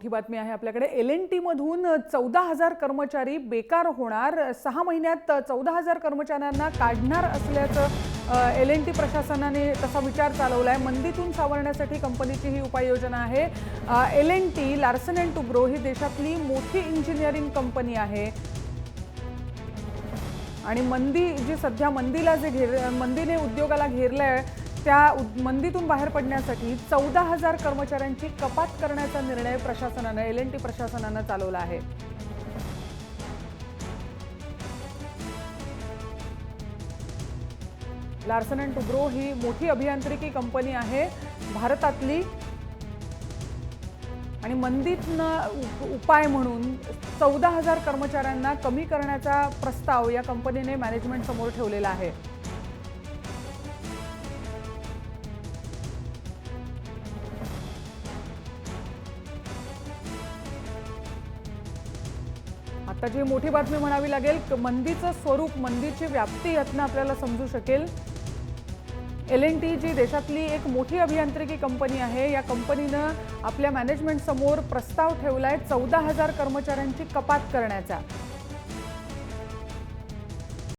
मोठी बातमी आहे आपल्याकडे। L&T मधून 14,000 कर्मचारी बेकार होणार। 6 महिन्यात 14,000 कर्मचाऱ्यांना काढणार असल्याचं L&T प्रशासनाने तसा विचार चालवलाय। मंदीतून सावरण्यासाठी कंपनीची ही उपाययोजना आहे। L&T लार्सन अँड टुब्रो ही देशातली मोठी इंजिनिअरिंग कंपनी आहे आणि मंदी जी सध्या मंदीने उद्योगाला घेरलंय त्या मंदीतून बाहेर पडण्यासाठी 14,000 कर्मचाऱ्यांची कपात करण्याचा निर्णय प्रशासनाने L&T प्रशासनाने चालवला आहे। लार्सन अँड टुब्रो ही मोठी अभियांत्रिकी कंपनी आहे भारतातली आणि मंदीतनं उपाय म्हणून 14,000 कर्मचाऱ्यांना कमी करण्याचा प्रस्ताव या कंपनीने मॅनेजमेंट समोर ठेवलेला आहे। आता जी मोठी बातमी म्हणावी लागेल, मंदीचं स्वरूप, मंदीची व्याप्ती यातनं आपल्याला समजू शकेल। L&T जी देशातली एक मोठी अभियांत्रिकी कंपनी आहे, या कंपनीनं आपल्या मॅनेजमेंट समोर प्रस्ताव ठेवलाय 14,000 कर्मचाऱ्यांची कपात करण्याचा।